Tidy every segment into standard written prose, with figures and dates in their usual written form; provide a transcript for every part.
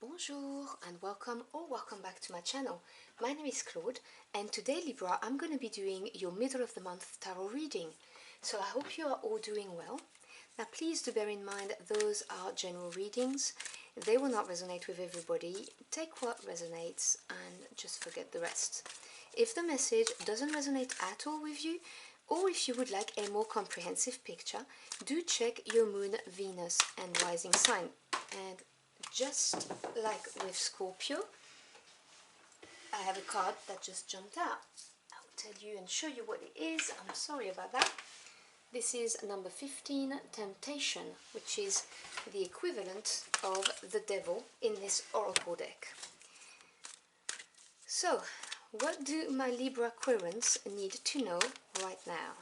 Bonjour and welcome or welcome back to my channel. My name is Claude and today Libra I'm going to be doing your middle of the month tarot reading. So I hope you are all doing well. Now please do bear in mind those are general readings. They will not resonate with everybody. Take what resonates and just forget the rest. If the message doesn't resonate at all with you, or if you would like a more comprehensive picture, do check your moon, Venus and rising sign. And just like with Scorpio, I have a card that just jumped out. I'll tell you and show you what it is. I'm sorry about that. This is number 15, Temptation, which is the equivalent of the devil in this oracle deck. So, what do my Libra Aquarians need to know right now?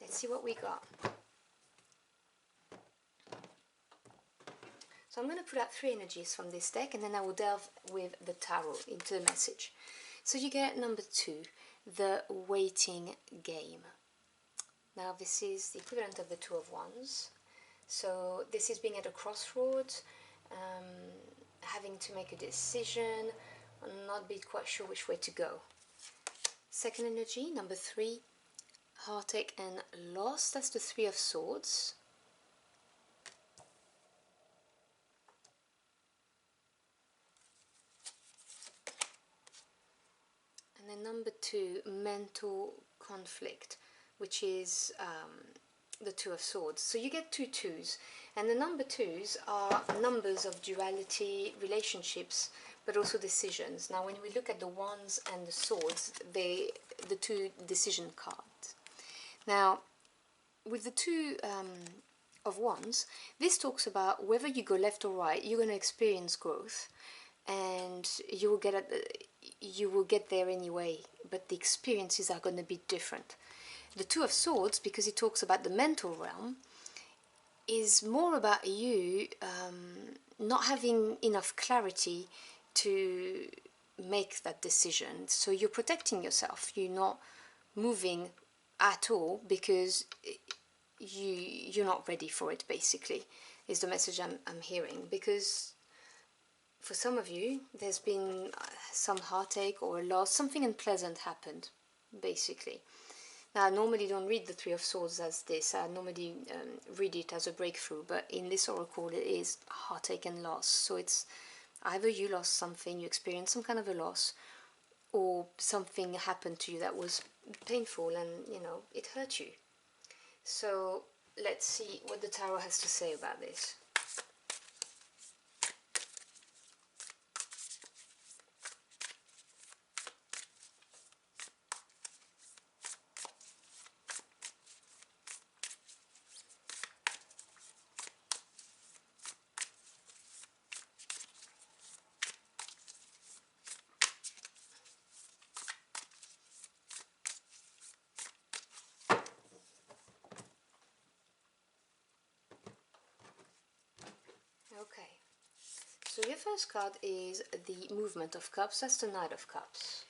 Let's see what we got. So I'm going to put out three energies from this deck and then I will delve with the tarot into the message. So you get number 2, the waiting game. Now this is the equivalent of the Two of Wands. So this is being at a crossroads, having to make a decision, not be quite sure which way to go. Second energy, number 3, heartache and loss. That's the Three of Swords. And then number 2, mental conflict, which is the Two of Swords. So you get two twos, and the number 2s are numbers of duality, relationships, but also decisions. Now when we look at the Wands and the Swords, the two decision cards. Now, with the Two of Wands, this talks about whether you go left or right, you're going to experience growth, and you will get there anyway, but the experiences are going to be different. The Two of Swords, because it talks about the mental realm, is more about you not having enough clarity to make that decision. So you're protecting yourself, you're not moving at all because you're not ready for it, basically, is the message I'm hearing. Because for some of you, there's been some heartache or a loss, something unpleasant happened, basically. Now, I normally don't read the Three of Swords as this, I normally read it as a breakthrough, but in this oracle it is heartache and loss. So it's either you lost something, you experienced some kind of a loss, or something happened to you that was painful and, you know, it hurt you. So let's see what the tarot has to say about this. Okay, so your first card is the Movement of Cups. That's the Knight of Cups.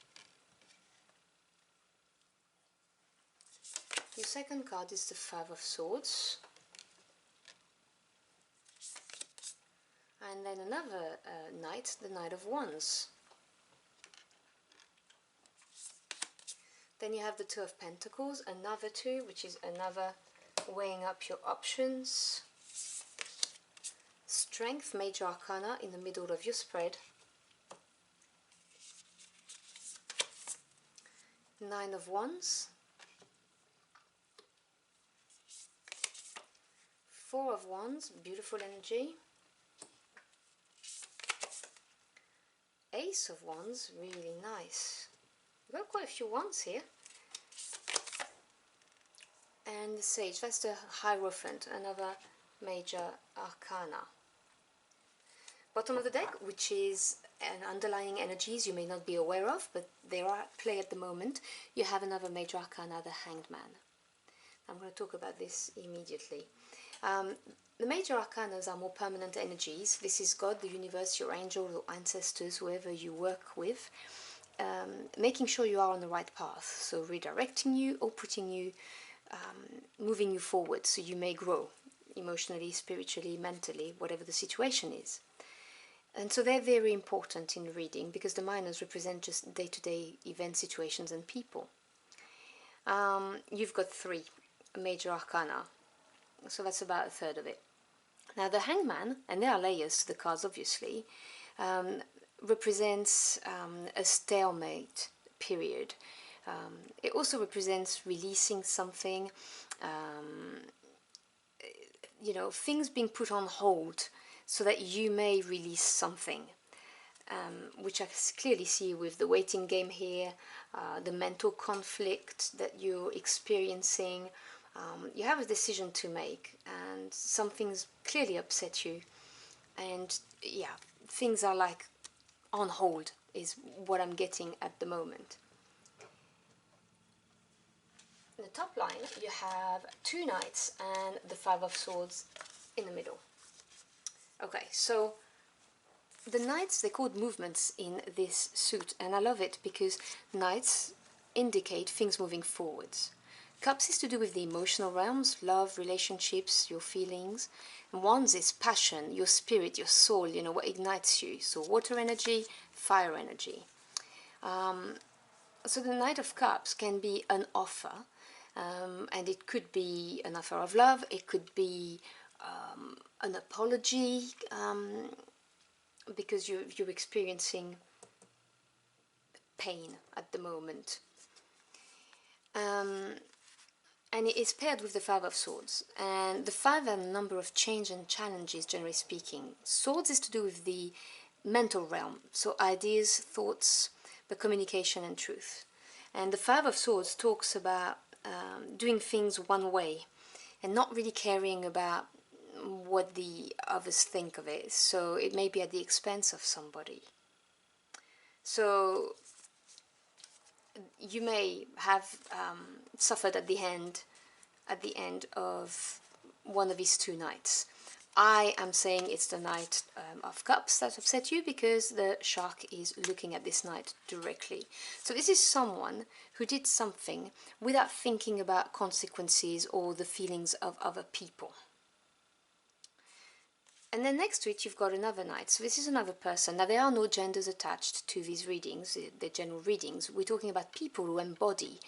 Your second card is the Five of Swords. And then another Knight, the Knight of Wands. Then you have the Two of Pentacles, another two, which is another weighing up your options. Strength, Major Arcana in the middle of your spread. Nine of Wands. Four of Wands, beautiful energy. Ace of Wands, really nice. We've got quite a few wands here. And the Sage, that's the Hierophant, another Major Arcana. Bottom of the deck, which is an underlying energies you may not be aware of, but they are at play at the moment. You have another Major Arcana, the Hanged Man. I'm going to talk about this immediately. The Major Arcanas are more permanent energies. This is God, the universe, your angels or ancestors, whoever you work with. making sure you are on the right path, so redirecting you or putting you, moving you forward so you may grow emotionally, spiritually, mentally, whatever the situation is. And so they're very important in reading because the minors represent just day-to-day event situations and people. You've got 3 major arcana, so that's about a third of it. Now the hangman, and there are layers to the cards obviously, represents a stalemate period. It also represents releasing something, things being put on hold so that you may release something, which I clearly see with the waiting game here, the mental conflict that you're experiencing. You have a decision to make and something's clearly upset you, and yeah, things are like on hold is what I'm getting at the moment. In the top line you have 2 knights and the 5 of swords in the middle. Okay, so the knights, they're called movements in this suit, and I love it because knights indicate things moving forwards. Cups is to do with the emotional realms, love, relationships, your feelings. And wands is passion, your spirit, your soul, what ignites you. So water energy, fire energy. So the Knight of Cups can be an offer, and it could be an offer of love, it could be an apology, because you're experiencing pain at the moment. And it is paired with the 5 of Swords, and the 5 are a number of change and challenges, generally speaking. Swords is to do with the mental realm, so ideas, thoughts, the communication and truth. And the 5 of Swords talks about doing things one way and not really caring about what the others think of it, so it may be at the expense of somebody. So you may have suffered at the end of one of these 2 nights. I am saying it's the Knight of Cups that upset you because the shark is looking at this knight directly. So this is someone who did something without thinking about consequences or the feelings of other people. And then next to it you've got another knight, so this is another person. Now there are no genders attached to these readings, they're general readings. We're talking about people who embody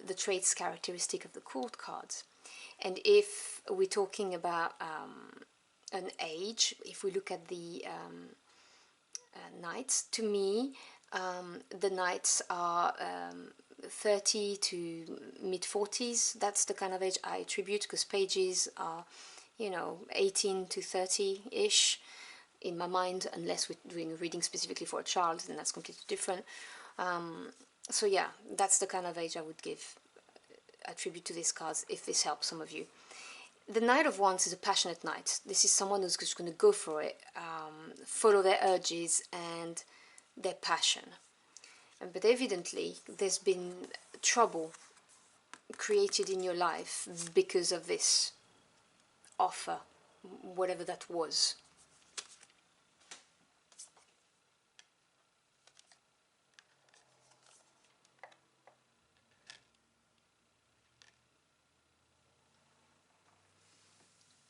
the traits characteristic of the court cards. And if we're talking about an age, if we look at the knights, to me the knights are 30 to mid-40s. That's the kind of age I attribute, because pages are 18 to 30-ish in my mind, unless we're doing a reading specifically for a child, then that's completely different. So yeah, that's the kind of age I would attribute to these cards, if this helps some of you. The Knight of Wands is a passionate knight. This is someone who's just going to go for it, follow their urges and their passion. But evidently there's been trouble created in your life because of this offer, whatever that was.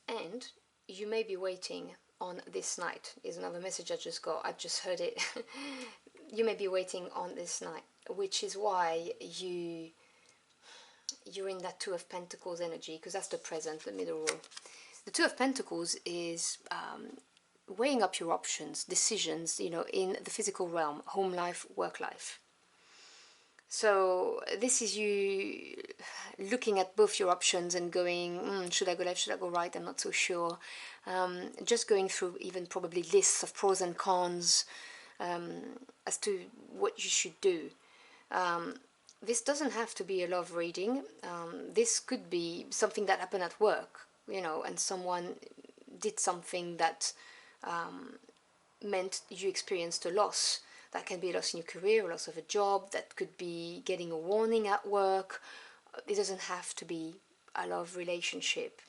And you may be waiting on this night, is another message I just got, I just heard it. You may be waiting on this night, which is why you're in that 2 of Pentacles energy, because that's the present, the middle row. The 2 of Pentacles is weighing up your options, decisions, in the physical realm, home life, work life. So this is you looking at both your options and going, should I go left, should I go right, I'm not so sure. Just going through even probably lists of pros and cons as to what you should do. This doesn't have to be a love reading. This could be something that happened at work, and someone did something that meant you experienced a loss. That can be a loss in your career, a loss of a job, that could be getting a warning at work. It doesn't have to be a love relationship.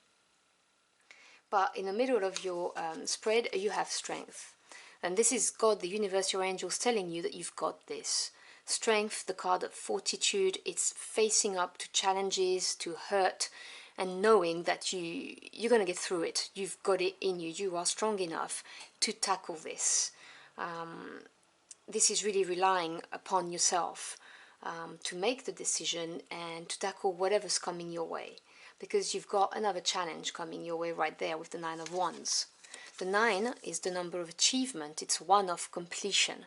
But in the middle of your spread, you have strength. And this is God, the universe, your angels telling you that you've got this. Strength, the card of fortitude, it's facing up to challenges, to hurt, and knowing that you're going to get through it. You've got it in you. You are strong enough to tackle this. This is really relying upon yourself to make the decision and to tackle whatever's coming your way, because you've got another challenge coming your way right there with the Nine of Wands. The 9 is the number of achievement. It's one of completion.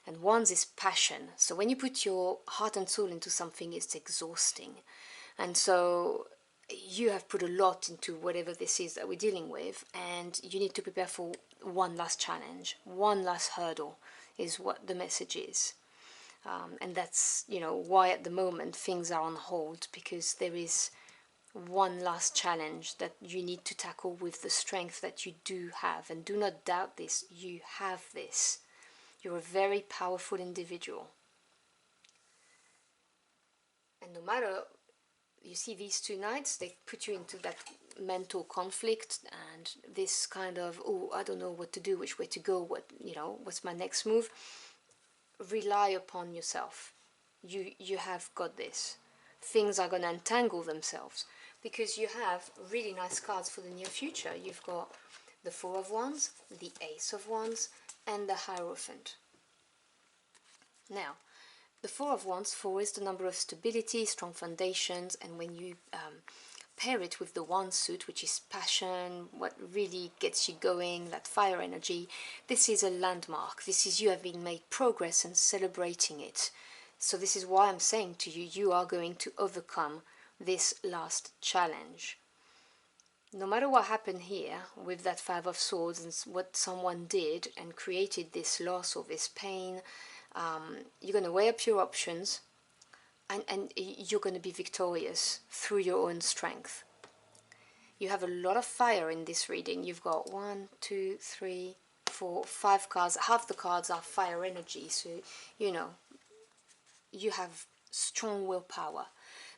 And Wands is passion. So when you put your heart and soul into something, it's exhausting. And so you have put a lot into whatever this is that we're dealing with, and you need to prepare for one last challenge, one last hurdle is what the message is. And that's, you know, why at the moment things are on hold, because there is one last challenge that you need to tackle with the strength that you do have. And do not doubt this, you have this. You're a very powerful individual. And no matter, you see these two knights, they put you into that mental conflict and this kind of, oh, I don't know what to do, which way to go, what, you know, what's my next move. Rely upon yourself. You have got this. Things are going to entangle themselves, because you have really nice cards for the near future. You've got the Four of Wands, the Ace of Wands, and the Hierophant. Now, the Four of Wands, 4 is the number of stability, strong foundations, and when you pair it with the Wand suit, which is passion, what really gets you going, that fire energy, this is a landmark. This is you having made progress and celebrating it. So this is why I'm saying to you, you are going to overcome this last challenge. No matter what happened here with that Five of Swords and what someone did and created this loss or this pain, you're going to weigh up your options, and you're going to be victorious through your own strength. You have a lot of fire in this reading. You've got 1, 2, 3, 4, 5 cards. Half the cards are fire energy, so you know you have strong willpower.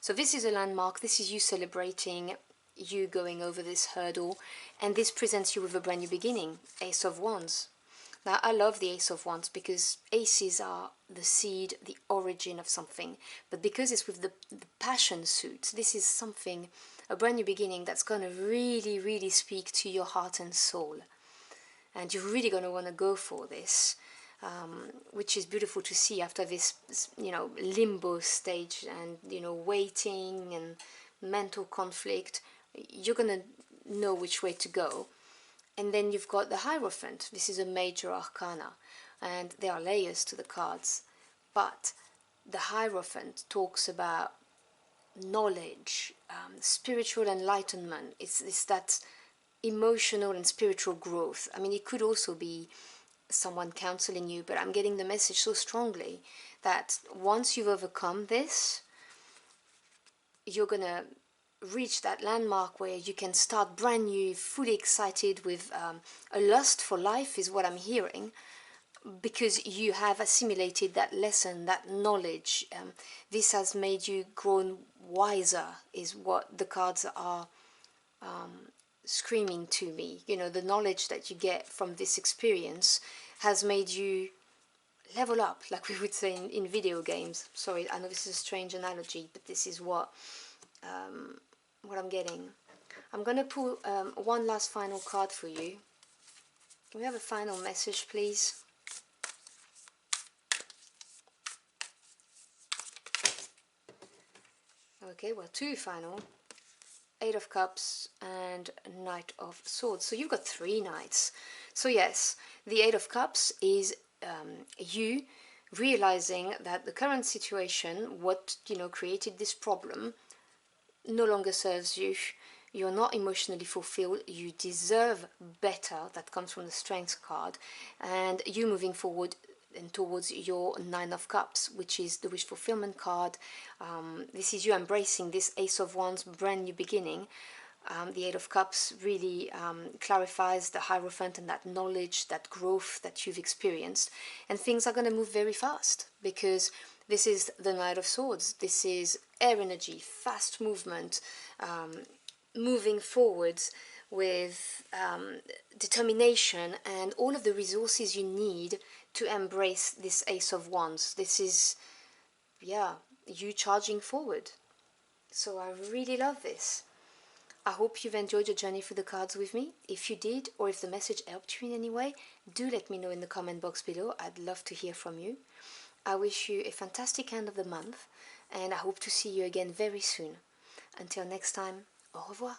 So this is a landmark. This is you celebrating, you going over this hurdle, and this presents you with a brand new beginning. Ace of Wands. Now, I love the Ace of Wands because aces are the seed, the origin of something. But because it's with the passion suit, this is something, a brand new beginning that's going to really, really speak to your heart and soul. And you're really going to want to go for this, which is beautiful to see after this, you know, limbo stage and, you know, waiting and mental conflict. You're going to know which way to go. And then you've got the Hierophant. This is a major arcana, and there are layers to the cards. But the Hierophant talks about knowledge, spiritual enlightenment. It's that emotional and spiritual growth. I mean, it could also be someone counseling you, but I'm getting the message so strongly that once you've overcome this, you're going to reach that landmark where you can start brand new, fully excited with a lust for life is what I'm hearing, because you have assimilated that lesson, that knowledge. This has made you grown wiser is what the cards are screaming to me. You know, the knowledge that you get from this experience has made you level up, like we would say in video games. Sorry, I know this is a strange analogy, but this is what I'm getting. I'm going to pull one last final card for you. Can we have a final message, please? Okay, well, two final. Eight of Cups and Knight of Swords. So you've got 3 knights. So yes, the Eight of Cups is you realizing that the current situation, what, you know, created this problem, no longer serves you. You're not emotionally fulfilled. You deserve better. That comes from the Strength card. And you moving forward and towards your Nine of Cups, which is the wish fulfillment card. This is you embracing this Ace of Wands, brand new beginning. The Eight of Cups really clarifies the Hierophant and that knowledge, that growth that you've experienced. And things are going to move very fast, because this is the Knight of Swords. This is air energy, fast movement, moving forwards with determination and all of the resources you need to embrace this Ace of Wands. This is, yeah, you charging forward. So I really love this. I hope you've enjoyed your journey through the cards with me. If you did, or if the message helped you in any way, do let me know in the comment box below. I'd love to hear from you. I wish you a fantastic end of the month, and I hope to see you again very soon. Until next time, au revoir.